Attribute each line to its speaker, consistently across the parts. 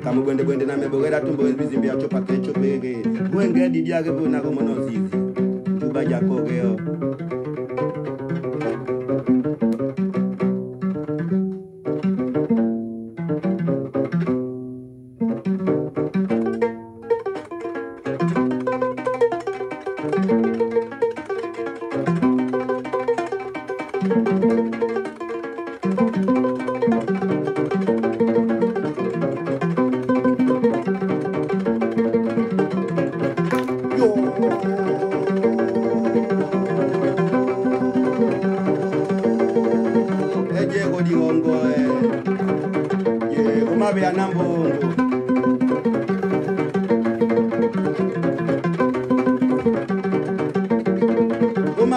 Speaker 1: Kamu bwende na mebogera tumbo bizimbi ya chopa kecho pege. Wenge didia ke bona como no zizi. Juba jako geo.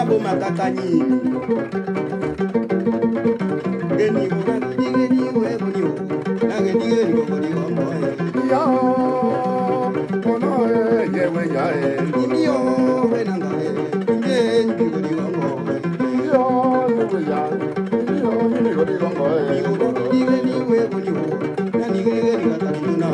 Speaker 1: Boma kakani geni we boni na geni we boni ongo ya ono ye we ya ni yo we nanga ye ni boni ongo yo we ya ni yo ni boni ongo ni we boni na ni geni kakani na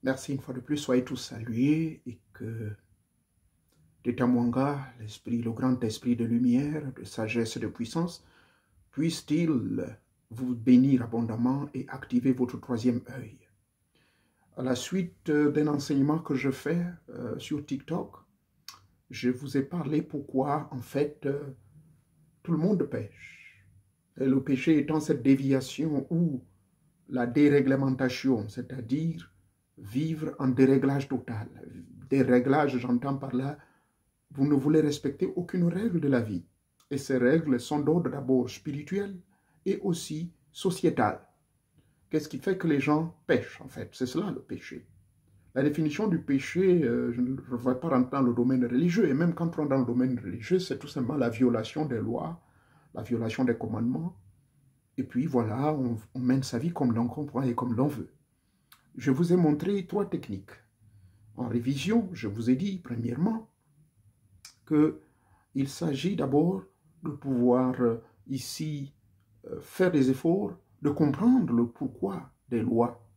Speaker 2: Merci une fois de plus, soyez tous salués et que Tetamwanga, l'esprit, le grand esprit de lumière, de sagesse et de puissance, puisse-t-il vous bénir abondamment et activer votre troisième œil. À la suite d'un enseignement que je fais sur TikTok, je vous ai parlé pourquoi en fait tout le monde pêche. Et le péché étant cette déviation ou la déréglementation, c'est-à-dire vivre en déréglage total. Déréglage, j'entends par là, vous ne voulez respecter aucune règle de la vie. Et ces règles sont d'ordre d'abord spirituel et aussi sociétal. Qu'est-ce qui fait que les gens pêchent, en fait? C'est cela le péché. La définition du péché, je ne vais pas rentrer dans le domaine religieux, et même quand on rentre dans le domaine religieux, c'est tout simplement la violation des lois, la violation des commandements, et puis voilà, on mène sa vie comme l'on comprend et comme l'on veut. Je vous ai montré 3 techniques. En révision, je vous ai dit, premièrement, qu'il s'agit d'abord de pouvoir ici faire des efforts, de comprendre le pourquoi des lois.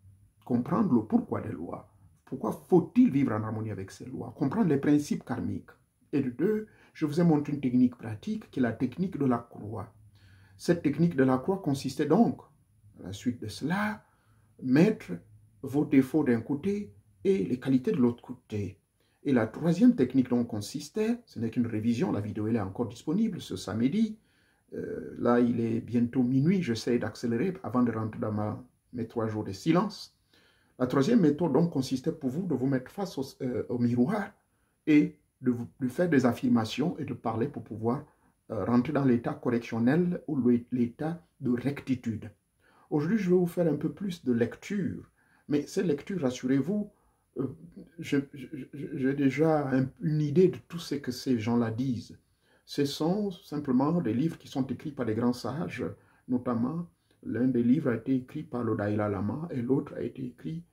Speaker 2: Comprendre le pourquoi des lois. Pourquoi faut-il vivre en harmonie avec ces lois? Comprendre les principes karmiques. Et de deux, je vous ai montré une technique pratique qui est la technique de la croix. Cette technique de la croix consistait donc, à la suite de cela, mettre vos défauts d'un côté et les qualités de l'autre côté. Et la troisième technique donc consistait, ce n'est qu'une révision, la vidéo elle est encore disponible ce samedi. Là, il est bientôt minuit, j'essaie d'accélérer avant de rentrer dans mes 3 jours de silence. La troisième méthode donc consistait pour vous de vous mettre face au miroir et de faire des affirmations et de parler pour pouvoir rentrer dans l'état correctionnel ou l'état de rectitude. Aujourd'hui, je vais vous faire un peu plus de lecture, mais ces lectures, rassurez-vous, j'ai déjà une idée de tout ce que ces gens-là disent. Ce sont simplement des livres qui sont écrits par des grands sages, notamment l'un des livres a été écrit par le Dalai Lama et l'autre a été écrit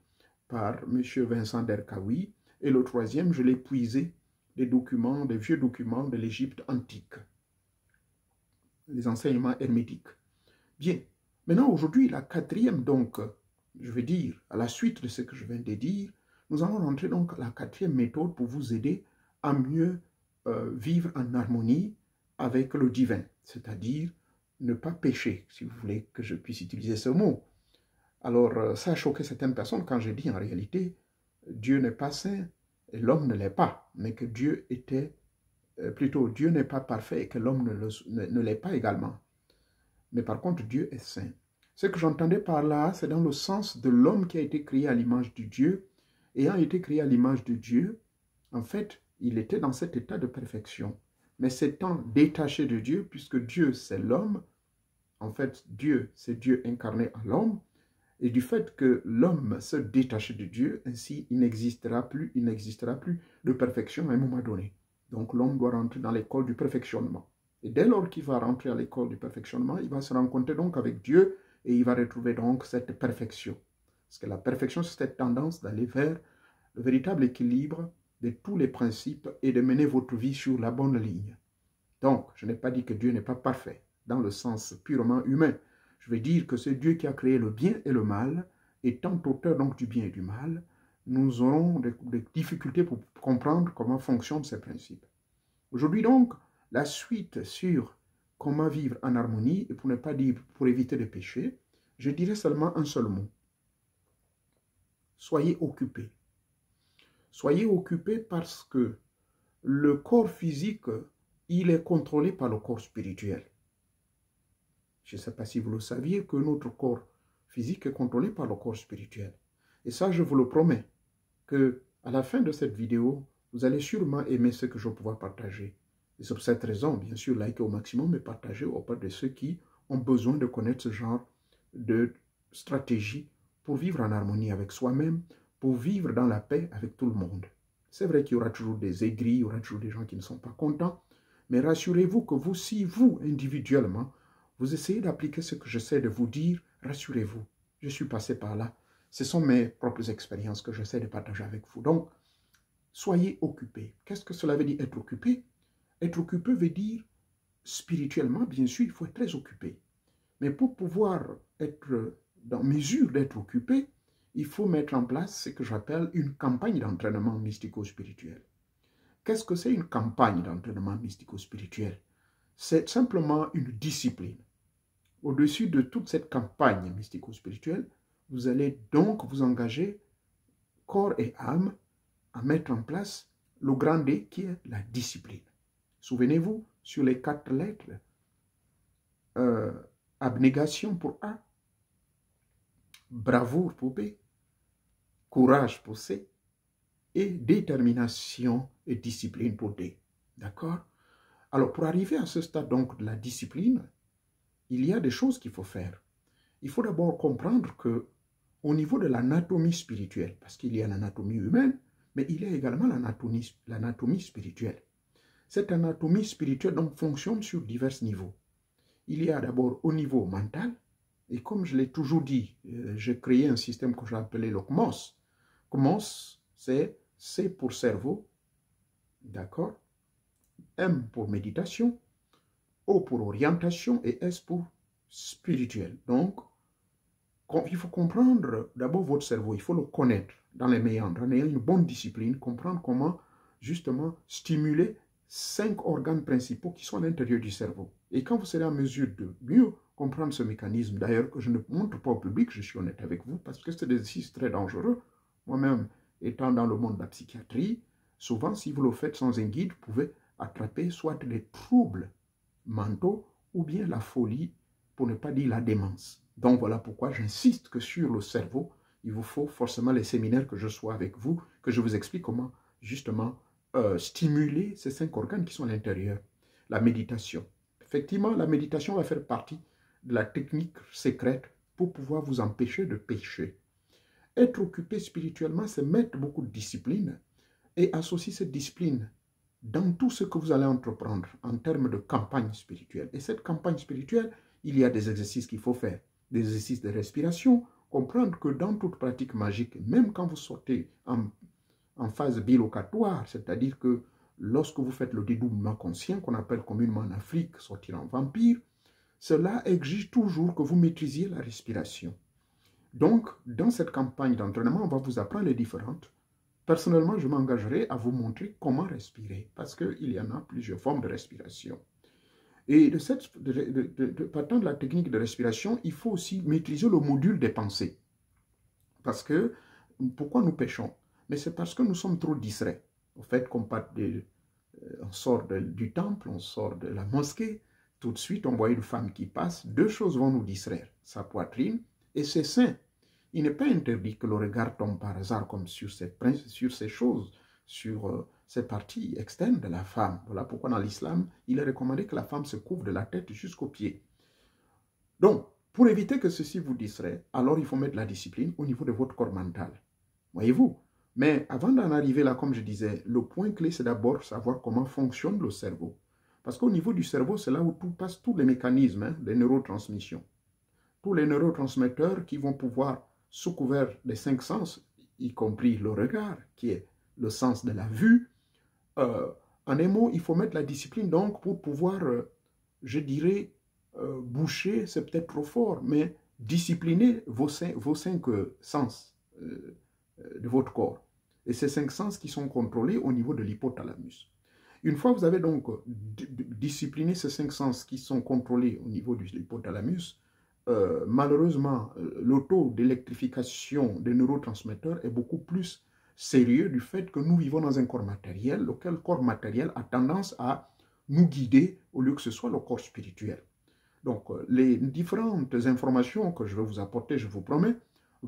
Speaker 2: par M. Vincent d'Herkaoui, et le troisième, je l'ai puisé des documents, des vieux documents de l'Égypte antique, les enseignements hermétiques. Bien, maintenant aujourd'hui, la quatrième donc, je vais dire, à la suite de ce que je viens de dire, nous allons rentrer donc à la quatrième méthode pour vous aider à mieux vivre en harmonie avec le divin, c'est-à-dire ne pas pécher, si vous voulez que je puisse utiliser ce mot. Alors, ça a choqué certaines personnes quand j'ai dit en réalité, Dieu n'est pas saint et l'homme ne l'est pas, mais que Dieu était, plutôt Dieu n'est pas parfait et que l'homme ne l'est pas également. Mais par contre, Dieu est saint. Ce que j'entendais par là, c'est dans le sens de l'homme qui a été créé à l'image de Dieu. Ayant été créé à l'image de Dieu, en fait, il était dans cet état de perfection. Mais s'étant détaché de Dieu, puisque Dieu c'est l'homme, en fait, Dieu c'est Dieu incarné en l'homme, et du fait que l'homme se détache de Dieu, ainsi il n'existera plus de perfection à un moment donné. Donc l'homme doit rentrer dans l'école du perfectionnement. Et dès lors qu'il va rentrer à l'école du perfectionnement, il va se rencontrer donc avec Dieu et il va retrouver donc cette perfection. Parce que la perfection, c'est cette tendance d'aller vers le véritable équilibre de tous les principes et de mener votre vie sur la bonne ligne. Donc, je n'ai pas dit que Dieu n'est pas parfait, dans le sens purement humain. Je vais dire que c'est Dieu qui a créé le bien et le mal, étant auteur donc du bien et du mal, nous aurons des difficultés pour comprendre comment fonctionnent ces principes. Aujourd'hui donc, la suite sur comment vivre en harmonie, et pour ne pas dire pour éviter de pécher, je dirais seulement un seul mot. Soyez occupés. Soyez occupés parce que le corps physique, il est contrôlé par le corps spirituel. Je ne sais pas si vous le saviez que notre corps physique est contrôlé par le corps spirituel. Et ça, je vous le promets, que à la fin de cette vidéo, vous allez sûrement aimer ce que je vais pouvoir partager. Et c'est pour cette raison, bien sûr, likez au maximum et partagez auprès de ceux qui ont besoin de connaître ce genre de stratégie pour vivre en harmonie avec soi-même, pour vivre dans la paix avec tout le monde. C'est vrai qu'il y aura toujours des aigris, il y aura toujours des gens qui ne sont pas contents, mais rassurez-vous que vous, si vous, individuellement, vous essayez d'appliquer ce que j'essaie de vous dire, rassurez-vous, je suis passé par là. Ce sont mes propres expériences que j'essaie de partager avec vous. Donc, soyez occupés. Qu'est-ce que cela veut dire être occupé? Être occupé veut dire, spirituellement, bien sûr, il faut être très occupé. Mais pour pouvoir être dans mesure d'être occupé, il faut mettre en place ce que j'appelle une campagne d'entraînement mystico-spirituel. Qu'est-ce que c'est une campagne d'entraînement mystico-spirituel? C'est simplement une discipline. Au-dessus de toute cette campagne mystico-spirituelle, vous allez donc vous engager, corps et âme, à mettre en place le grand D qui est la discipline. Souvenez-vous, sur les 4 lettres, abnégation pour A, bravoure pour B, courage pour C, et détermination et discipline pour D. D'accord? Alors, pour arriver à ce stade donc de la discipline, il y a des choses qu'il faut faire. Il faut d'abord comprendre que au niveau de l'anatomie spirituelle, parce qu'il y a l'anatomie humaine, mais il y a également l'anatomie spirituelle. Cette anatomie spirituelle donc fonctionne sur divers niveaux. Il y a d'abord au niveau mental, et comme je l'ai toujours dit, j'ai créé un système que j'ai appelé le CMOS. CMOS, c'est C pour cerveau, d'accord? M pour méditation, O pour orientation et S pour spirituel. Donc, il faut comprendre d'abord votre cerveau, il faut le connaître dans les méandres, en ayant une bonne discipline, comprendre comment justement stimuler 5 organes principaux qui sont à l'intérieur du cerveau. Et quand vous serez en mesure de mieux comprendre ce mécanisme, d'ailleurs que je ne montre pas au public, je suis honnête avec vous, parce que c'est des exercices très dangereux. Moi-même, étant dans le monde de la psychiatrie, souvent, si vous le faites sans un guide, vous pouvez attraper soit des troubles mentaux ou bien la folie, pour ne pas dire la démence. Donc voilà pourquoi j'insiste que sur le cerveau, il vous faut forcément les séminaires que je sois avec vous, que je vous explique comment justement stimuler ces 5 organes qui sont à l'intérieur. La méditation. Effectivement, la méditation va faire partie de la technique secrète pour pouvoir vous empêcher de pécher. Être occupé spirituellement, c'est mettre beaucoup de discipline et associer cette discipline dans tout ce que vous allez entreprendre en termes de campagne spirituelle. Et cette campagne spirituelle, il y a des exercices qu'il faut faire, des exercices de respiration, comprendre que dans toute pratique magique, même quand vous sortez en phase bilocatoire, c'est-à-dire que lorsque vous faites le dédoublement conscient, qu'on appelle communément en Afrique sortir en vampire, cela exige toujours que vous maîtrisiez la respiration. Donc, dans cette campagne d'entraînement, on va vous apprendre les différentes. Personnellement, je m'engagerai à vous montrer comment respirer, parce qu'il y en a plusieurs formes de respiration. Et partant de la technique de respiration, il faut aussi maîtriser le module des pensées. Parce que, pourquoi nous péchons? Mais c'est parce que nous sommes trop distraits. Au fait, qu'on on sort du temple, on sort de la mosquée, tout de suite on voit une femme qui passe, 2 choses vont nous distraire, sa poitrine et ses seins. Il n'est pas interdit que le regard tombe par hasard comme sur ces choses, sur ces parties externes de la femme. Voilà pourquoi dans l'islam, il est recommandé que la femme se couvre de la tête jusqu'aux pieds. Donc, pour éviter que ceci vous distrait, alors il faut mettre la discipline au niveau de votre corps mental. Voyez-vous? Mais avant d'en arriver là, comme je disais, le point clé, c'est d'abord savoir comment fonctionne le cerveau. Parce qu'au niveau du cerveau, c'est là où tout passe, tous les mécanismes des neurotransmissions. Tous les neurotransmetteurs qui vont pouvoir, sous couvert des 5 sens, y compris le regard, qui est le sens de la vue, en un mot, il faut mettre la discipline donc pour pouvoir, je dirais, boucher, c'est peut-être trop fort, mais discipliner vos 5 sens de votre corps. Et ces 5 sens qui sont contrôlés au niveau de l'hypothalamus. Une fois que vous avez donc discipliné ces 5 sens qui sont contrôlés au niveau de l'hypothalamus, malheureusement, le taux d'électrification des neurotransmetteurs est beaucoup plus sérieux du fait que nous vivons dans un corps matériel, lequel corps matériel a tendance à nous guider au lieu que ce soit le corps spirituel. Donc, les différentes informations que je vais vous apporter, je vous promets,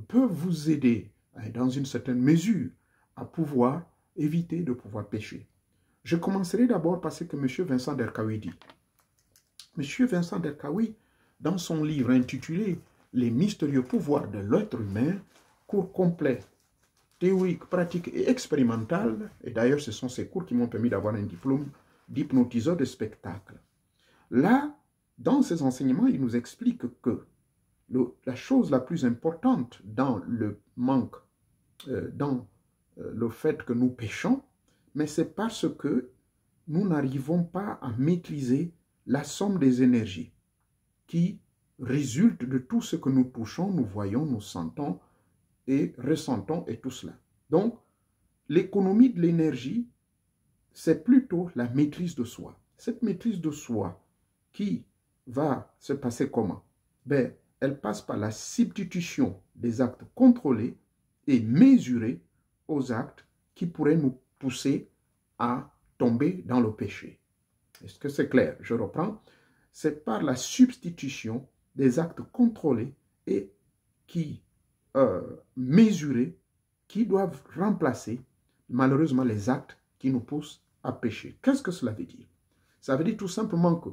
Speaker 2: peuvent vous aider, dans une certaine mesure, à pouvoir éviter de pouvoir pécher. Je commencerai d'abord par ce que M. Vincent d'Herkaoui dit. M. Vincent d'Herkaoui, dans son livre intitulé « Les mystérieux pouvoirs de l'être humain », cours complet, théorique, pratique et expérimental, et d'ailleurs ce sont ces cours qui m'ont permis d'avoir un diplôme d'hypnotiseur de spectacle. Là, dans ses enseignements, il nous explique que la chose la plus importante dans le manque, dans le fait que nous péchons, mais c'est parce que nous n'arrivons pas à maîtriser la somme des énergies qui résultent de tout ce que nous touchons, nous voyons, nous sentons et ressentons et tout cela. Donc, l'économie de l'énergie, c'est plutôt la maîtrise de soi. Cette maîtrise de soi qui va se passer comment? Ben, elle passe par la substitution des actes contrôlés et mesurés aux actes qui pourraient nous pousser à tomber dans le péché. Est-ce que c'est clair? Je reprends. C'est par la substitution des actes contrôlés et qui mesurés qui doivent remplacer malheureusement les actes qui nous poussent à pécher. Qu'est-ce que cela veut dire? Ça veut dire tout simplement que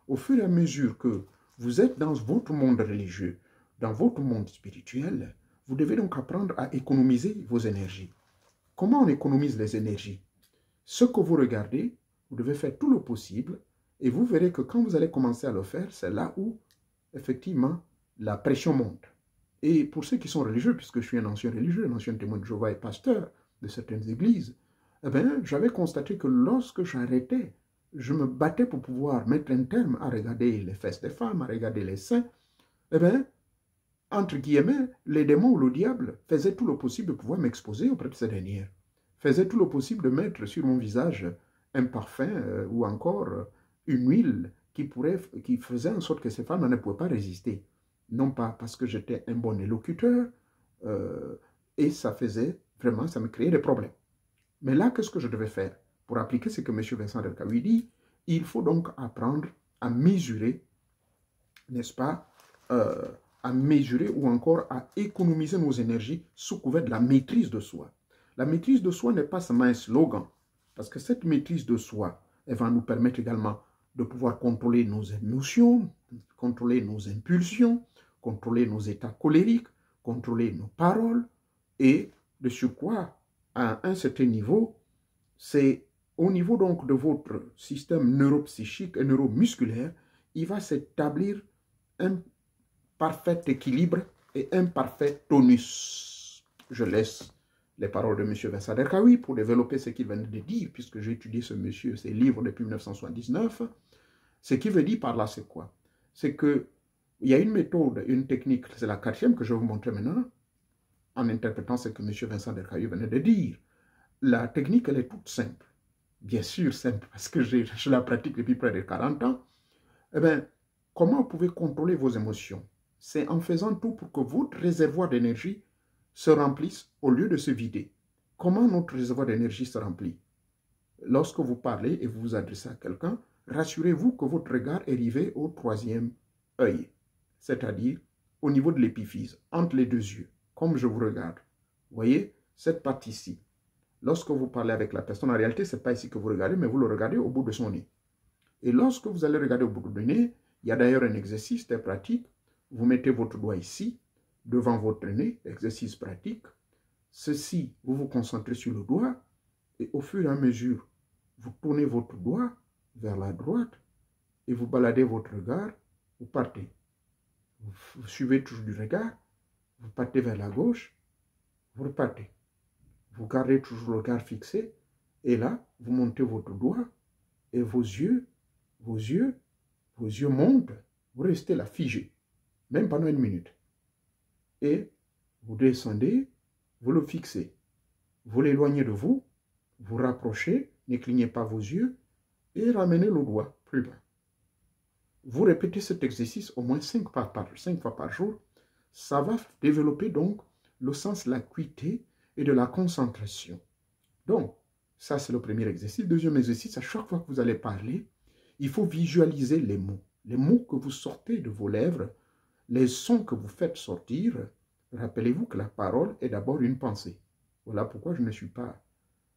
Speaker 2: au fur et à mesure que vous êtes dans votre monde religieux, dans votre monde spirituel, vous devez donc apprendre à économiser vos énergies. Comment on économise les énergies? Ce que vous regardez, vous devez faire tout le possible et vous verrez que quand vous allez commencer à le faire, c'est là où, effectivement, la pression monte. Et pour ceux qui sont religieux, puisque je suis un ancien religieux, un ancien témoin de Jéhovah et pasteur de certaines églises, eh bien, j'avais constaté que lorsque j'arrêtais, je me battais pour pouvoir mettre un terme à regarder les fesses des femmes, à regarder les seins, eh bien, entre guillemets, les démons ou le diable faisaient tout le possible de pouvoir m'exposer auprès de ces dernières. Faisaient tout le possible de mettre sur mon visage un parfum ou encore une huile qui faisait en sorte que ces femmes ne pouvaient pas résister. Non pas parce que j'étais un bon élocuteur, et ça faisait vraiment, ça me créait des problèmes. Mais là, qu'est-ce que je devais faire? Pour appliquer ce que M. Vincent Delcahui dit, il faut donc apprendre à mesurer, n'est-ce pas, à mesurer ou encore à économiser nos énergies sous couvert de la maîtrise de soi. La maîtrise de soi n'est pas seulement un slogan, parce que cette maîtrise de soi, elle va nous permettre également de pouvoir contrôler nos émotions, contrôler nos impulsions, contrôler nos états colériques, contrôler nos paroles, et de surcroît, à un certain niveau, c'est au niveau donc de votre système neuropsychique et neuromusculaire, il va s'établir un parfait équilibre et un parfait tonus. Je laisse les paroles de M. Vincent Delcahui pour développer ce qu'il venait de dire, puisque j'ai étudié ce monsieur, ses livres depuis 1979. Ce qu'il veut dire par là, c'est quoi? C'est qu'il y a une méthode, une technique, c'est la 4e que je vais vous montrer maintenant, en interprétant ce que M. Vincent Delcahui venait de dire. La technique, elle est toute simple. Bien sûr, simple, parce que je la pratique depuis près de 40 ans. Eh bien, comment vous pouvez contrôler vos émotions? C'est en faisant tout pour que votre réservoir d'énergie se remplisse au lieu de se vider. Comment notre réservoir d'énergie se remplit? Lorsque vous parlez et vous vous adressez à quelqu'un, rassurez-vous que votre regard est rivé au 3e œil, c'est-à-dire au niveau de l'épiphyse, entre les 2 yeux, comme je vous regarde. Vous voyez, cette partie-ci. Lorsque vous parlez avec la personne, en réalité, ce n'est pas ici que vous regardez, mais vous le regardez au bout de son nez. Et lorsque vous allez regarder au bout du nez, il y a d'ailleurs un exercice très pratique. Vous mettez votre doigt ici, devant votre nez, exercice pratique. Ceci, vous vous concentrez sur le doigt, et au fur et à mesure, vous tournez votre doigt vers la droite, et vous baladez votre regard, vous partez. Vous suivez toujours du regard, vous partez vers la gauche, vous repartez. Vous gardez toujours le regard fixé, et là, vous montez votre doigt, et vos yeux montent, vous restez là figé, même pendant 1 minute. Et vous descendez, vous le fixez, vous l'éloignez de vous, vous rapprochez, ne clignez pas vos yeux, et ramenez le doigt plus bas. Vous répétez cet exercice au moins 5 fois par jour. Ça va développer donc le sens de l'acuité et de la concentration. Donc, ça c'est le premier exercice. Deuxième exercice, à chaque fois que vous allez parler, il faut visualiser les mots que vous sortez de vos lèvres, les sons que vous faites sortir. Rappelez-vous que la parole est d'abord une pensée. Voilà pourquoi je ne suis pas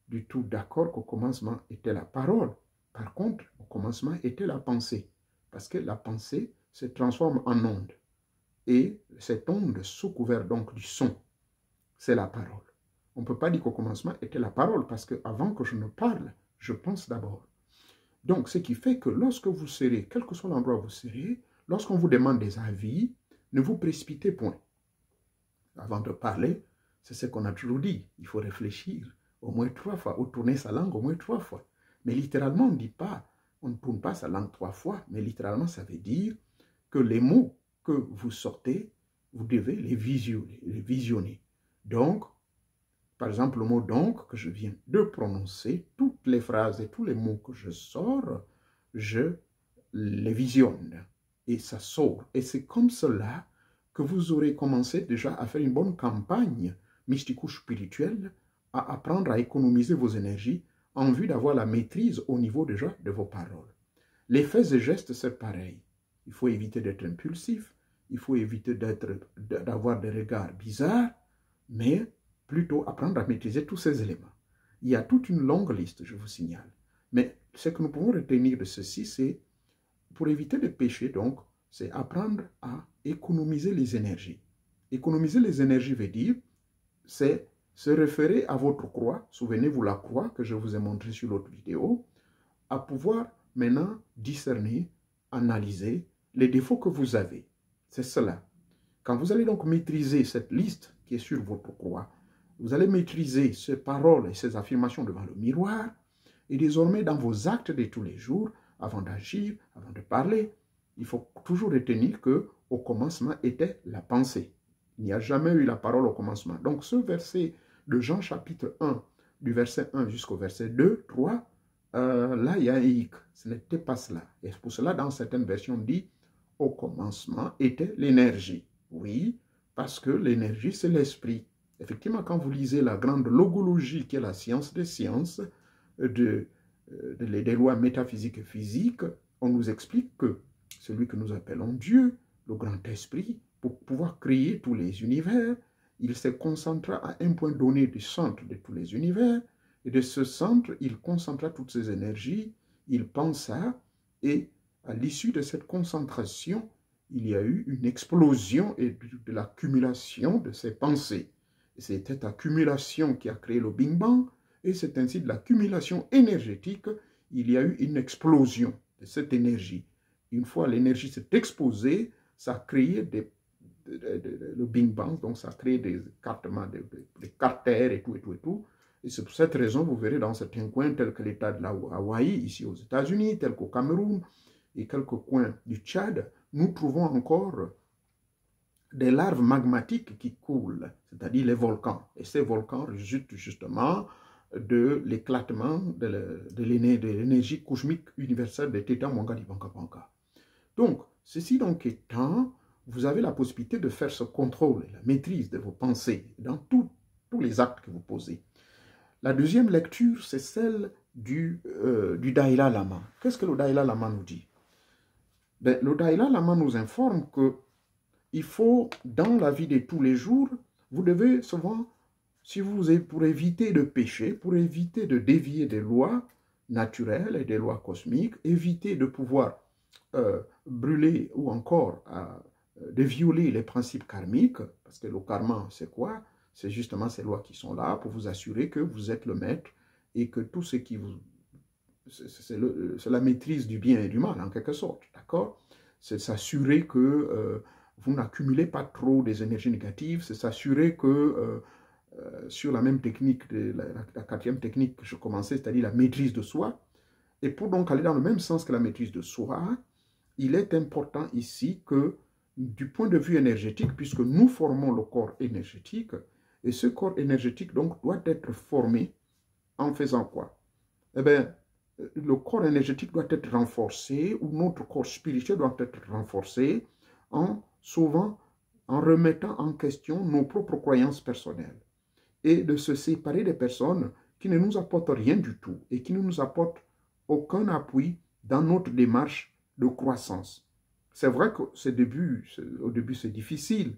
Speaker 2: du tout d'accord qu'au commencement était la parole. Par contre, au commencement était la pensée. Parce que la pensée se transforme en onde. Et cette onde, sous couvert donc du son, c'est la parole. On ne peut pas dire qu'au commencement était la parole, parce qu'avant que je ne parle, je pense d'abord. Donc, ce qui fait que lorsque vous serez, quel que soit l'endroit où vous serez, lorsqu'on vous demande des avis, ne vous précipitez point. Avant de parler, c'est ce qu'on a toujours dit. Il faut réfléchir au moins 3 fois, ou tourner sa langue au moins 3 fois. Mais littéralement, on ne dit pas, on ne tourne pas sa langue 3 fois, mais littéralement, ça veut dire que les mots que vous sortez, vous devez les visionner. Donc, par exemple, le mot « donc » que je viens de prononcer, toutes les phrases et tous les mots que je sors, je les visionne. Et ça sort. Et c'est comme cela que vous aurez commencé déjà à faire une bonne campagne mystico-spirituelle, à apprendre à économiser vos énergies en vue d'avoir la maîtrise au niveau déjà de vos paroles. Les faits et gestes, c'est pareil. Il faut éviter d'être impulsif, il faut éviter d'avoir des regards bizarres, mais plutôt apprendre à maîtriser tous ces éléments. Il y a toute une longue liste, je vous signale. Mais ce que nous pouvons retenir de ceci, c'est, pour éviter de pécher, donc, c'est apprendre à économiser les énergies. Économiser les énergies veut dire, c'est se référer à votre croix, souvenez-vous la croix que je vous ai montrée sur l'autre vidéo, à pouvoir maintenant discerner, analyser les défauts que vous avez. C'est cela. Quand vous allez donc maîtriser cette liste qui est sur votre croix, vous allez maîtriser ces paroles et ces affirmations devant le miroir, et désormais dans vos actes de tous les jours, avant d'agir, avant de parler, il faut toujours retenir qu'au commencement était la pensée. Il n'y a jamais eu la parole au commencement. Donc ce verset de Jean chapitre 1, du verset 1 jusqu'au verset 2, 3, là, il y a un hic. Ce n'était pas cela. Et pour cela, dans certaines versions, on dit au commencement était l'énergie. Oui, parce que l'énergie, c'est l'esprit. Effectivement, quand vous lisez la grande logologie, qui est la science des sciences, des lois métaphysiques et physiques, on nous explique que celui que nous appelons Dieu, le grand esprit, pour pouvoir créer tous les univers, il se concentra à un point donné du centre de tous les univers, et de ce centre, il concentra toutes ses énergies, il pensa, et à l'issue de cette concentration, il y a eu une explosion et de l'accumulation de ses pensées. C'est cette accumulation qui a créé le Big Bang, et c'est ainsi de l'accumulation énergétique, il y a eu une explosion de cette énergie. Une fois l'énergie s'est exposée, ça a créé le Big Bang, donc ça a créé des écartements, des carters et tout, et tout, et tout. Et c'est pour cette raison, vous verrez dans certains coins, tels que l'État de la Hawaï, ici aux États-Unis, tels qu'au Cameroun, et quelques coins du Tchad, nous trouvons encore des larves magmatiques qui coulent, c'est-à-dire les volcans. Et ces volcans résultent justement de l'éclatement de l'énergie cosmique universelle de Theta Mwangadi Banka Banka. Donc, ceci donc étant, vous avez la possibilité de faire ce contrôle, la maîtrise de vos pensées dans tous les actes que vous posez. La deuxième lecture, c'est celle du Dalai Lama. Qu'est-ce que le Dalai Lama nous dit? Ben, le Dalai Lama nous informe que il faut, dans la vie de tous les jours, vous devez souvent, si vous pour éviter de pécher, pour éviter de dévier des lois naturelles et des lois cosmiques, éviter de pouvoir brûler ou encore de violer les principes karmiques, parce que le karma, c'est quoi? C'est justement ces lois qui sont là pour vous assurer que vous êtes le maître et que tout ce qui vous... C'est la maîtrise du bien et du mal, en quelque sorte, d'accord? C'est s'assurer que vous n'accumulez pas trop des énergies négatives, c'est s'assurer que sur la même technique, la quatrième technique que je commençais, c'est-à-dire la maîtrise de soi, et pour donc aller dans le même sens que la maîtrise de soi, il est important ici que, du point de vue énergétique, puisque nous formons le corps énergétique, et ce corps énergétique donc doit être formé en faisant quoi? Eh bien, le corps énergétique doit être renforcé, ou notre corps spirituel doit être renforcé en remettant en question nos propres croyances personnelles et de se séparer des personnes qui ne nous apportent rien du tout et qui ne nous apportent aucun appui dans notre démarche de croissance. C'est vrai que au début c'est difficile,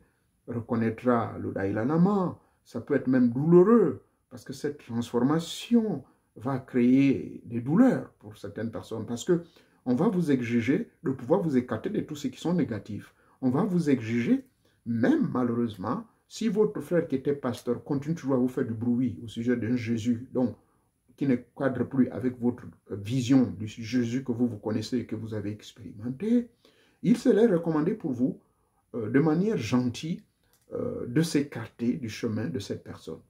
Speaker 2: reconnaîtra le Dalai Lama, ça peut être même douloureux parce que cette transformation va créer des douleurs pour certaines personnes parce que on va vous exiger de pouvoir vous écarter de tout ce qui sont négatifs. On va vous exiger, même malheureusement, si votre frère qui était pasteur continue toujours à vous faire du bruit au sujet d'un Jésus, donc qui ne cadre plus avec votre vision du Jésus que vous connaissez et que vous avez expérimenté, il serait recommandé pour vous, de manière gentille, de s'écarter du chemin de cette personne.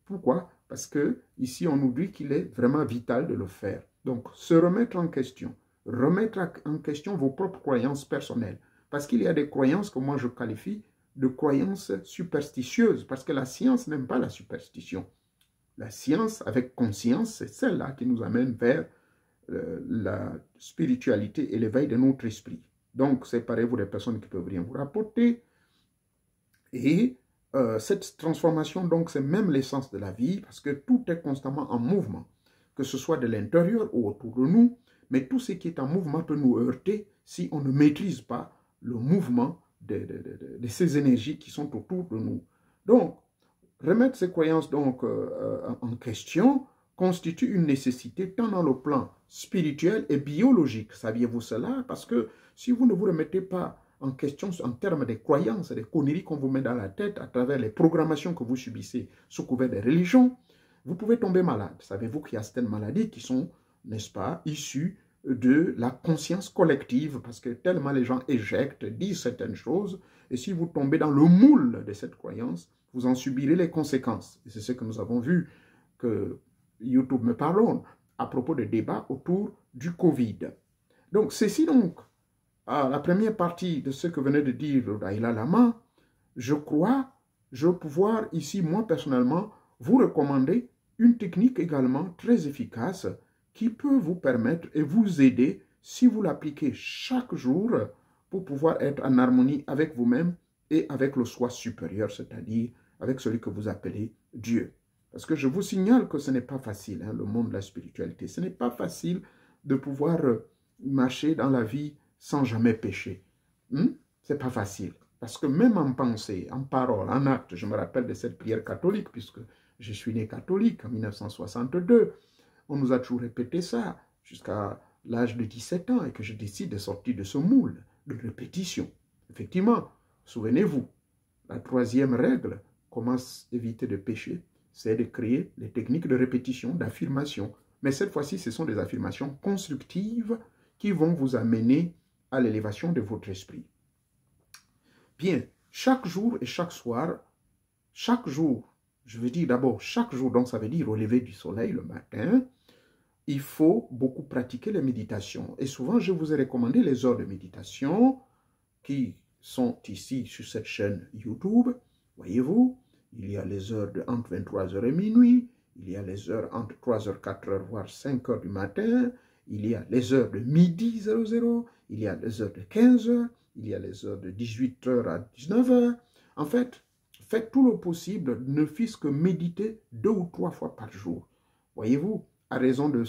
Speaker 2: Pourquoi? Parce que ici on nous dit qu'il est vraiment vital de le faire. Donc, se remettre en question vos propres croyances personnelles. Parce qu'il y a des croyances que moi je qualifie de croyances superstitieuses, parce que la science n'aime pas la superstition. La science, avec conscience, c'est celle-là qui nous amène vers la spiritualité et l'éveil de notre esprit. Donc, séparez-vous des personnes qui peuvent rien vous rapporter. Et cette transformation, donc, c'est même l'essence de la vie, parce que tout est constamment en mouvement, que ce soit de l'intérieur ou autour de nous, mais tout ce qui est en mouvement peut nous heurter si on ne maîtrise pas le mouvement de ces énergies qui sont autour de nous. Donc, remettre ces croyances donc en question constitue une nécessité tant dans le plan spirituel et biologique. Saviez-vous cela? Parce que si vous ne vous remettez pas en question en termes de croyances, des conneries qu'on vous met dans la tête à travers les programmations que vous subissez sous couvert des religions, vous pouvez tomber malade. Savez-vous qu'il y a certaines maladies qui sont, n'est-ce pas, issues de la conscience collective, parce que tellement les gens éjectent, disent certaines choses, et si vous tombez dans le moule de cette croyance, vous en subirez les conséquences. Et c'est ce que nous avons vu, que YouTube me parle à propos des débats autour du Covid. Donc, ceci donc, la première partie de ce que venait de dire le Dalai Lama, je crois, je vais pouvoir ici, moi personnellement, vous recommander une technique également très efficace qui peut vous permettre et vous aider si vous l'appliquez chaque jour pour pouvoir être en harmonie avec vous-même et avec le soi supérieur, c'est-à-dire avec celui que vous appelez Dieu. Parce que je vous signale que ce n'est pas facile, hein, le monde de la spiritualité. Ce n'est pas facile de pouvoir marcher dans la vie sans jamais pécher. C'est pas facile. Parce que même en pensée, en parole, en acte, je me rappelle de cette prière catholique, puisque je suis né catholique en 1962. On nous a toujours répété ça jusqu'à l'âge de 17 ans et que je décide de sortir de ce moule de répétition. Effectivement, souvenez-vous, la troisième règle, comment éviter de pécher, c'est de créer les techniques de répétition, d'affirmation. Mais cette fois-ci, ce sont des affirmations constructives qui vont vous amener à l'élévation de votre esprit. Bien, chaque jour et chaque soir, chaque jour, je veux dire d'abord chaque jour, donc ça veut dire au lever du soleil le matin, il faut beaucoup pratiquer les méditations. Et souvent, je vous ai recommandé les heures de méditation qui sont ici sur cette chaîne YouTube. Voyez-vous, il y a les heures de entre 23h et minuit, il y a les heures entre 3h, 4h, voire 5h du matin, il y a les heures de midi 00, il y a les heures de 15h, il y a les heures de 18h à 19h. En fait, faites tout le possible, ne fût-ce que méditer 2 ou 3 fois par jour. Voyez-vous, à raison de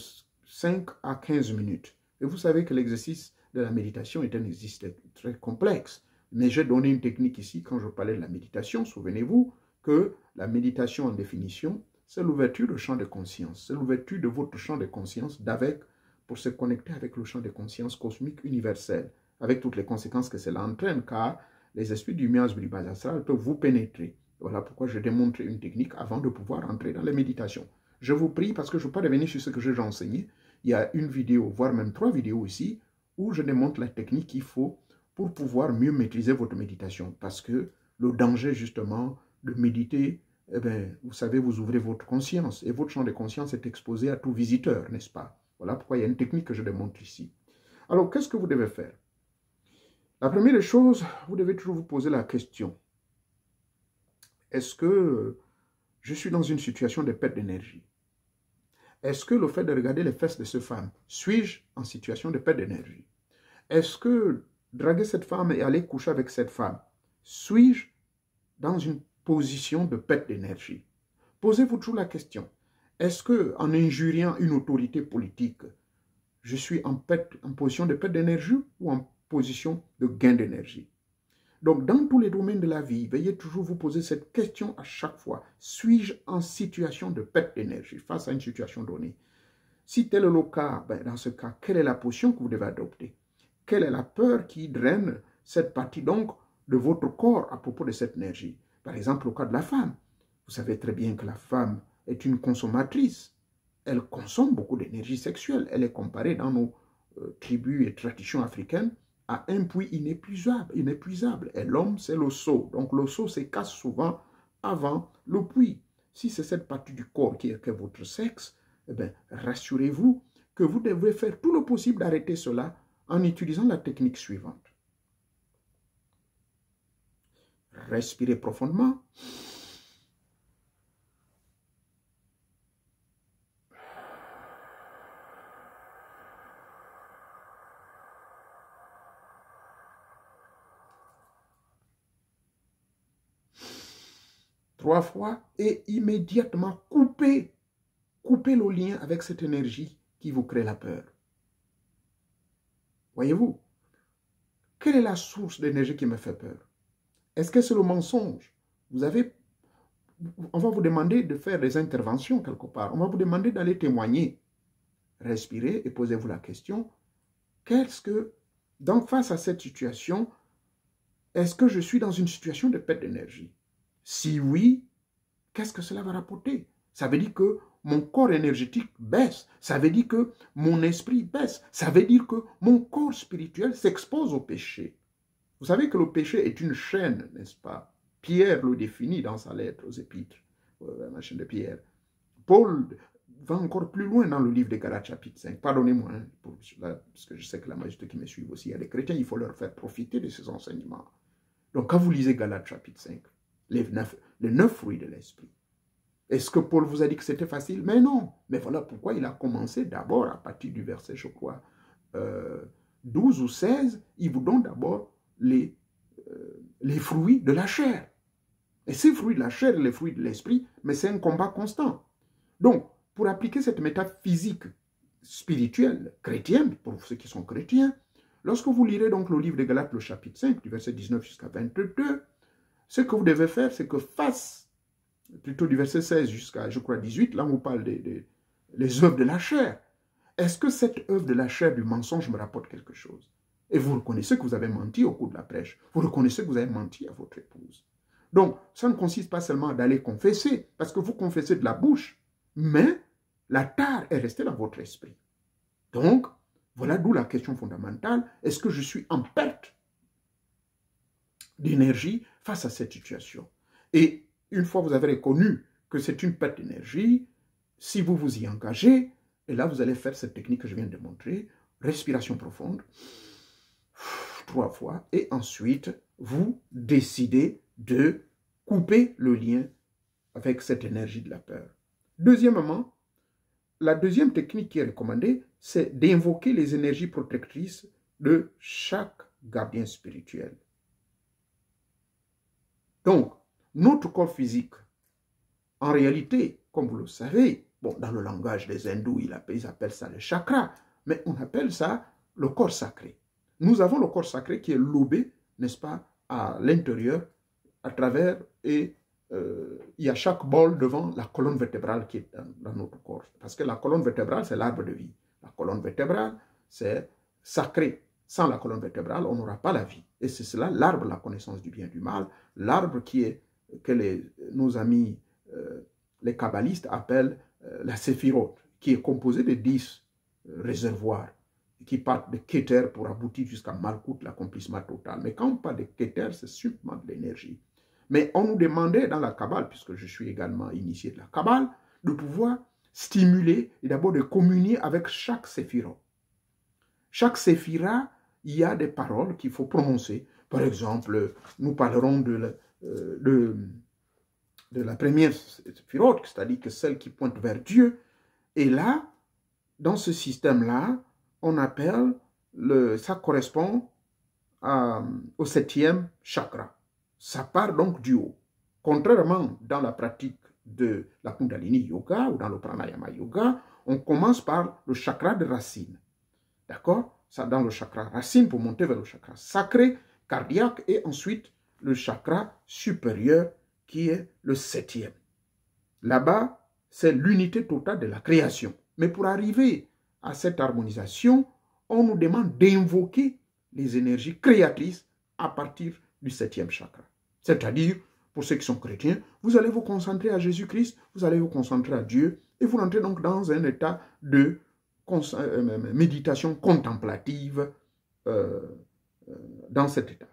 Speaker 2: 5 à 15 minutes. Et vous savez que l'exercice de la méditation est un exercice très complexe. Mais j'ai donné une technique ici quand je parlais de la méditation. Souvenez-vous que la méditation en définition, c'est l'ouverture du champ de conscience. C'est l'ouverture de votre champ de conscience pour se connecter avec le champ de conscience cosmique universel, avec toutes les conséquences que cela entraîne, car les esprits du miasme du bas astral peuvent vous pénétrer. Voilà pourquoi je démontre une technique avant de pouvoir entrer dans les méditations. Je vous prie, parce que je ne veux pas revenir sur ce que j'ai enseigné. Il y a une vidéo, voire même 3 vidéos ici, où je démontre la technique qu'il faut pour pouvoir mieux maîtriser votre méditation. Parce que le danger, justement, de méditer, eh bien, vous savez, vous ouvrez votre conscience. Et votre champ de conscience est exposé à tout visiteur, n'est-ce pas? Voilà pourquoi il y a une technique que je démontre ici. Alors, qu'est-ce que vous devez faire? La première chose, vous devez toujours vous poser la question. Est-ce que je suis dans une situation de perte d'énergie? Est-ce que le fait de regarder les fesses de cette femme, suis-je en situation de perte d'énergie? Est-ce que draguer cette femme et aller coucher avec cette femme, suis-je dans une position de perte d'énergie? Posez-vous toujours la question. Est-ce que en injuriant une autorité politique, je suis en position de perte d'énergie ou en position de gain d'énergie? Donc, dans tous les domaines de la vie, veuillez toujours vous poser cette question à chaque fois. Suis-je en situation de perte d'énergie face à une situation donnée? Si tel est le cas, ben dans ce cas, quelle est la position que vous devez adopter? Quelle est la peur qui draine cette partie donc de votre corps à propos de cette énergie? Par exemple, au cas de la femme. Vous savez très bien que la femme est une consommatrice. Elle consomme beaucoup d'énergie sexuelle. Elle est comparée dans nos tribus et traditions africaines à un puits inépuisable. Et l'homme, c'est le seau. Donc le seau se casse souvent avant le puits. Si c'est cette partie du corps qui est votre sexe, eh bien, rassurez-vous que vous devez faire tout le possible d'arrêter cela en utilisant la technique suivante. Respirez profondément. Trois fois et immédiatement coupez le lien avec cette énergie qui vous crée la peur. Voyez-vous, quelle est la source d'énergie qui me fait peur? Est-ce que c'est le mensonge? On va vous demander de faire des interventions quelque part. On va vous demander d'aller témoigner. Respirez et posez-vous la question. Donc face à cette situation, est-ce que je suis dans une situation de perte d'énergie? Si oui, qu'est-ce que cela va rapporter? Ça veut dire que mon corps énergétique baisse. Ça veut dire que mon esprit baisse. Ça veut dire que mon corps spirituel s'expose au péché. Vous savez que le péché est une chaîne, n'est-ce pas? Pierre le définit dans sa lettre aux Épîtres, la chaîne de Pierre. Paul va encore plus loin dans le livre de Galates chapitre 5. Pardonnez-moi, hein, parce que je sais que la majorité qui me suivent aussi, il y a des chrétiens, il faut leur faire profiter de ces enseignements. Donc quand vous lisez Galates chapitre 5, les 9 fruits de l'esprit, Est-ce que Paul vous a dit que c'était facile? Mais non. Mais voilà pourquoi il a commencé d'abord à partir du verset, je crois, 12 ou 16, il vous donne d'abord les fruits de la chair. Et ces fruits de la chair, les fruits de l'esprit, mais c'est un combat constant. Donc, pour appliquer cette métaphysique spirituelle chrétienne, pour ceux qui sont chrétiens, lorsque vous lirez donc le livre de Galates, le chapitre 5, du verset 19 jusqu'à 22, ce que vous devez faire, c'est que face, plutôt du verset 16 jusqu'à, je crois, 18, là on vous parle des œuvres de la chair. Est-ce que cette œuvre de la chair du mensonge me rapporte quelque chose? Et vous reconnaissez que vous avez menti au cours de la prêche. Vous reconnaissez que vous avez menti à votre épouse. Donc, ça ne consiste pas seulement d'aller confesser, parce que vous confessez de la bouche, mais la tare est restée dans votre esprit. Donc, voilà d'où la question fondamentale. Est-ce que je suis en perte d'énergie face à cette situation? Et une fois vous avez reconnu que c'est une perte d'énergie, si vous vous y engagez, et là vous allez faire cette technique que je viens de montrer, respiration profonde, 3 fois, et ensuite vous décidez de couper le lien avec cette énergie de la peur. Deuxièmement, la deuxième technique qui est recommandée, c'est d'invoquer les énergies protectrices de chaque gardien spirituel. Donc, notre corps physique, en réalité, comme vous le savez, bon, dans le langage des hindous, ils appellent ça le chakra, mais on appelle ça le corps sacré. Nous avons le corps sacré qui est lobé, n'est-ce pas, à l'intérieur, à travers, et il y a chaque bol devant la colonne vertébrale qui est dans notre corps. Parce que la colonne vertébrale, c'est l'arbre de vie. La colonne vertébrale, c'est sacré. Sans la colonne vertébrale, on n'aura pas la vie. Et c'est cela, l'arbre, la connaissance du bien et du mal, l'arbre que nos amis, les kabbalistes, appellent la séphirote, qui est composée de 10 réservoirs, qui partent de Keter pour aboutir jusqu'à Malkout, l'accomplissement total. Mais quand on parle de Keter, c'est simplement de l'énergie. Mais on nous demandait dans la Kabbale, puisque je suis également initié de la Kabbale, de pouvoir stimuler et d'abord de communier avec chaque séphira. Chaque séphira, il y a des paroles qu'il faut prononcer. Par exemple, nous parlerons de la première séphira, c'est-à-dire que celle qui pointe vers Dieu. Et là, dans ce système-là, on appelle, ça correspond au 7e chakra. Ça part donc du haut. Contrairement dans la pratique de la Kundalini Yoga ou dans le Pranayama Yoga, on commence par le chakra de racine. D'accord? Ça dans le chakra racine pour monter vers le chakra sacré, cardiaque, et ensuite le chakra supérieur qui est le 7e. Là-bas, c'est l'unité totale de la création. Mais pour arriver à cette harmonisation, on nous demande d'invoquer les énergies créatrices à partir du 7e chakra. C'est-à-dire, pour ceux qui sont chrétiens, vous allez vous concentrer à Jésus-Christ, vous allez vous concentrer à Dieu, et vous rentrez donc dans un état de méditation contemplative dans cet état.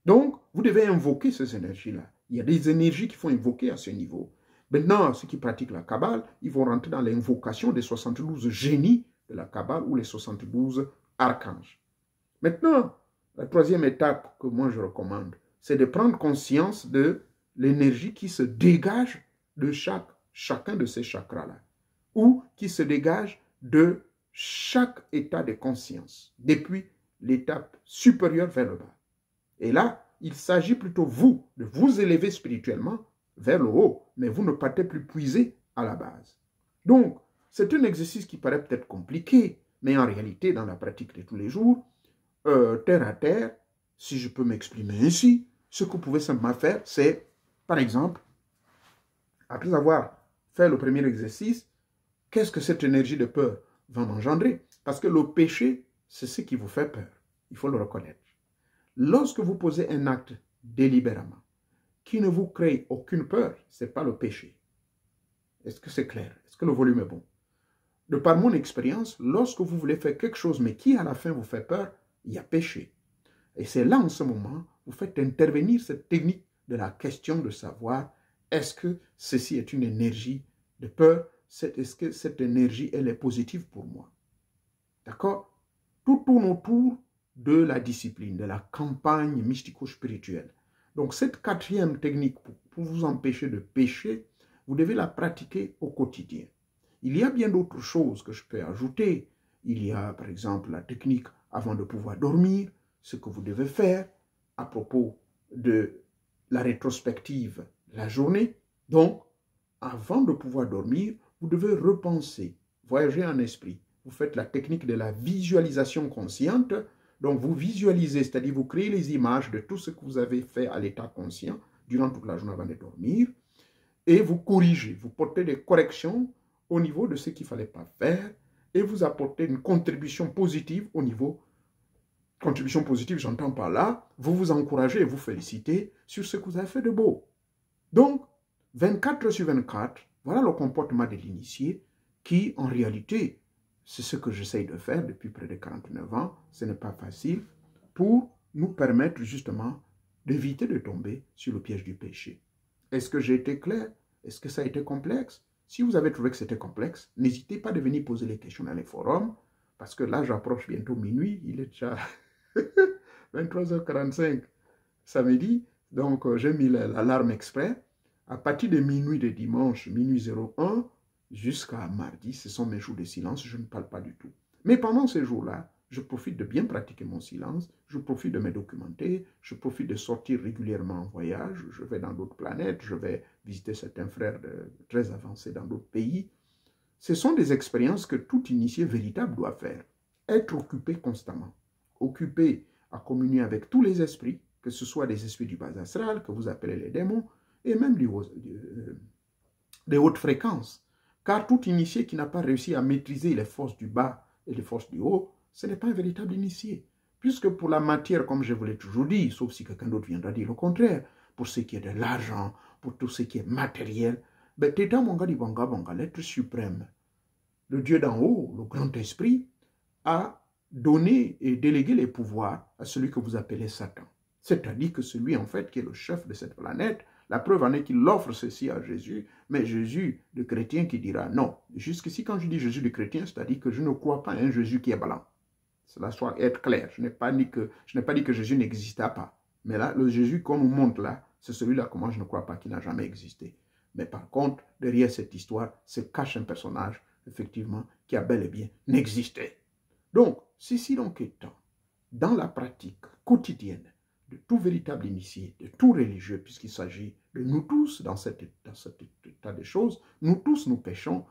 Speaker 2: Donc, vous devez invoquer ces énergies-là. Il y a des énergies qu'il faut invoquer à ce niveau. Maintenant, ceux qui pratiquent la Kabbale, ils vont rentrer dans l'invocation des 72 génies de la Kabbale ou les 72 archanges. Maintenant, la troisième étape que moi je recommande, c'est de prendre conscience de l'énergie qui se dégage de chacun de ces chakras-là, ou qui se dégage de chaque état de conscience, depuis l'étape supérieure vers le bas. Et là, il s'agit plutôt, de vous élever spirituellement vers le haut, mais vous ne partez plus puiser à la base. Donc, c'est un exercice qui paraît peut-être compliqué, mais en réalité, dans la pratique de tous les jours, terre à terre, si je peux m'exprimer ainsi, ce que vous pouvez simplement faire, c'est, par exemple, après avoir fait le premier exercice, qu'est-ce que cette énergie de peur va m'engendrer? Parce que le péché, c'est ce qui vous fait peur. Il faut le reconnaître. Lorsque vous posez un acte délibérément, qui ne vous crée aucune peur, ce n'est pas le péché. Est-ce que c'est clair? Est-ce que le volume est bon? De par mon expérience, lorsque vous voulez faire quelque chose, mais qui à la fin vous fait peur, il y a péché. Et c'est là, en ce moment, vous faites intervenir cette technique de la question de savoir, est-ce que ceci est une énergie de peur? Est-ce que cette énergie, elle est positive pour moi? D'accord? Tout tourne autour de la discipline, de la campagne mystico-spirituelle. Donc, cette quatrième technique pour vous empêcher de pécher vous devez la pratiquer au quotidien. Il y a bien d'autres choses que je peux ajouter. Il y a par exemple la technique avant de pouvoir dormir, ce que vous devez faire à propos de la rétrospective de la journée. Donc, avant de pouvoir dormir, vous devez repenser, voyager en esprit. Vous faites la technique de la visualisation consciente. Donc, vous visualisez, c'est-à-dire vous créez les images de tout ce que vous avez fait à l'état conscient durant toute la journée avant de dormir. Et vous corrigez, vous portez des corrections au niveau de ce qu'il ne fallait pas faire et vous apportez une contribution positive au niveau. Contribution positive, j'entends par là, vous vous encouragez et vous félicitez sur ce que vous avez fait de beau. Donc, 24 sur 24, voilà le comportement de l'initié qui, en réalité, c'est ce que j'essaye de faire depuis près de 49 ans. Ce n'est pas facile pour nous permettre justement d'éviter de tomber sur le piège du péché. Est-ce que j'ai été clair? Est-ce que ça a été complexe? Si vous avez trouvé que c'était complexe, n'hésitez pas à venir poser les questions dans les forums, parce que là, j'approche bientôt minuit, il est déjà 23h45 samedi, donc j'ai mis l'alarme exprès. À partir de minuit de dimanche, minuit 01, jusqu'à mardi, ce sont mes jours de silence, je ne parle pas du tout. Mais pendant ces jours-là, je profite de bien pratiquer mon silence, je profite de me documenter, je profite de sortir régulièrement en voyage, je vais dans d'autres planètes, je vais visiter certains frères très avancés dans d'autres pays. Ce sont des expériences que tout initié véritable doit faire. Être occupé constamment, occupé à communier avec tous les esprits, que ce soit des esprits du bas astral, que vous appelez les démons, et même des hautes fréquences. Car tout initié qui n'a pas réussi à maîtriser les forces du bas et les forces du haut, ce n'est pas un véritable initié. Puisque pour la matière, comme je vous l'ai toujours dit, sauf si quelqu'un d'autre viendra dire le contraire, pour ce qui est de l'argent, pour tout ce qui est matériel, ben, Teta Monga di Banga Banga, l'être suprême, le Dieu d'en haut, le grand esprit, a donné et délégué les pouvoirs à celui que vous appelez Satan. C'est-à-dire que celui, en fait, qui est le chef de cette planète, la preuve en est qu'il offre ceci à Jésus, mais Jésus, le chrétien, qui dira non. Jusqu'ici, quand je dis Jésus le chrétien, c'est-à-dire que je ne crois pas à un Jésus qui est blanc. Cela soit être clair. Je n'ai pas dit que Jésus n'exista pas. Mais là, le Jésus qu'on nous montre là, c'est celui-là que moi je ne crois pas qu'il n'a jamais existé. Mais par contre, derrière cette histoire, se cache un personnage, effectivement, qui a bel et bien existé. Donc, ceci donc étant, dans la pratique quotidienne de tout véritable initié, de tout religieux, puisqu'il s'agit de nous tous dans cet état de choses, nous tous nous péchons,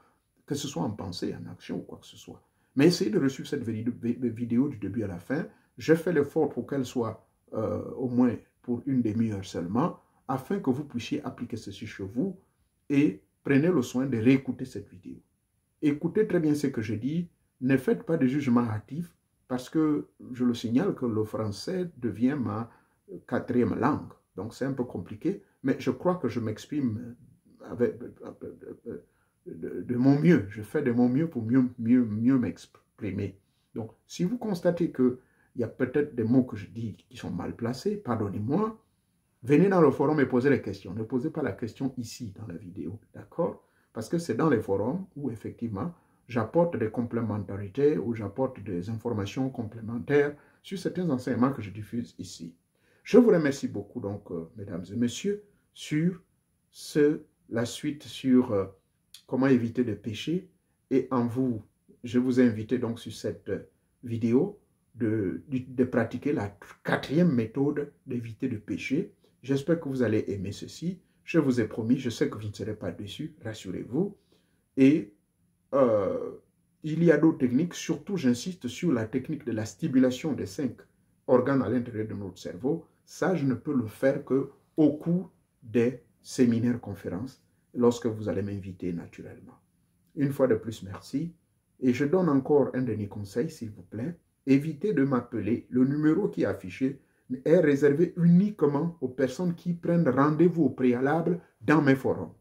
Speaker 2: que ce soit en pensée, en action ou quoi que ce soit. Mais essayez de reçu cette vidéo du début à la fin. J'ai fait l'effort pour qu'elle soit au moins pour une demi-heure seulement, afin que vous puissiez appliquer ceci chez vous et prenez le soin de réécouter cette vidéo. Écoutez très bien ce que je dis, ne faites pas de jugement hâtif, parce que je le signale que le français devient ma 4e langue. Donc c'est un peu compliqué, mais je crois que je m'exprime de mon mieux. Je fais de mon mieux pour mieux m'exprimer. Donc si vous constatez qu'il y a peut-être des mots que je dis qui sont mal placés, pardonnez-moi, venez dans le forum et posez les questions. Ne posez pas la question ici dans la vidéo, d'accord? Parce que c'est dans les forums où effectivement j'apporte des complémentarités, où j'apporte des informations complémentaires sur certains enseignements que je diffuse ici. Je vous remercie beaucoup, donc, mesdames et messieurs, sur la suite sur comment éviter de pécher. Et je vous ai invité donc sur cette vidéo de pratiquer la 4e méthode d'éviter de pécher. J'espère que vous allez aimer ceci. Je vous ai promis, je sais que vous ne serez pas déçus, rassurez-vous. Et il y a d'autres techniques, surtout j'insiste sur la technique de la stimulation des 5 organes à l'intérieur de notre cerveau. Ça, je ne peux le faire qu'au cours des séminaires, conférences, lorsque vous allez m'inviter naturellement. Une fois de plus, merci. Et je donne encore un dernier conseil, s'il vous plaît. Évitez de m'appeler. Le numéro qui est affiché est réservé uniquement aux personnes qui prennent rendez-vous au préalable dans mes forums.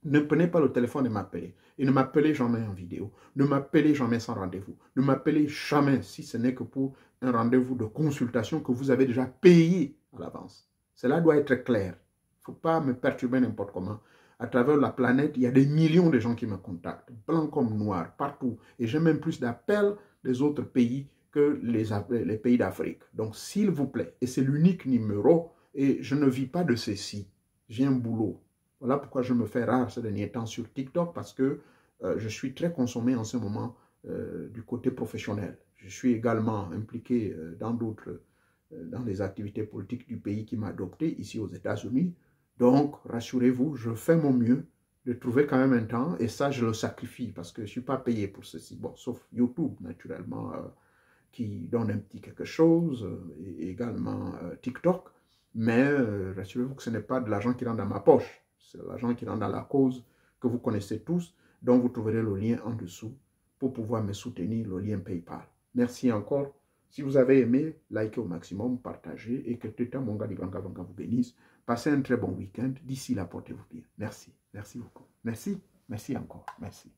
Speaker 2: Ne prenez pas le téléphone et m'appeler. Et ne m'appelez jamais en vidéo. Ne m'appelez jamais sans rendez-vous. Ne m'appelez jamais si ce n'est que pour un rendez-vous de consultation que vous avez déjà payé à l'avance. Cela doit être clair. Il ne faut pas me perturber n'importe comment. À travers la planète, il y a des millions de gens qui me contactent, blancs comme noirs, partout. Et j'ai même plus d'appels des autres pays que les pays d'Afrique. Donc, s'il vous plaît, et c'est l'unique numéro, et je ne vis pas de ceci. J'ai un boulot. Voilà pourquoi je me fais rare ces derniers temps sur TikTok, parce que je suis très consommé en ce moment du côté professionnel. Je suis également impliqué dans les activités politiques du pays qui m'a adopté, ici aux États-Unis. Donc, rassurez-vous, je fais mon mieux de trouver quand même un temps, et ça, je le sacrifie, parce que je ne suis pas payé pour ceci. Bon, sauf YouTube, naturellement, qui donne un petit quelque chose, et également TikTok. Mais rassurez-vous que ce n'est pas de l'argent qui rentre dans ma poche. C'est l'argent qui rentre dans la cause que vous connaissez tous, dont vous trouverez le lien en dessous pour pouvoir me soutenir, le lien PayPal. Merci encore. Si vous avez aimé, likez au maximum, partagez, et que Teta Monga Libanga vous bénisse. Passez un très bon week-end. D'ici là, portez-vous bien. Merci. Merci beaucoup. Merci. Merci encore. Merci.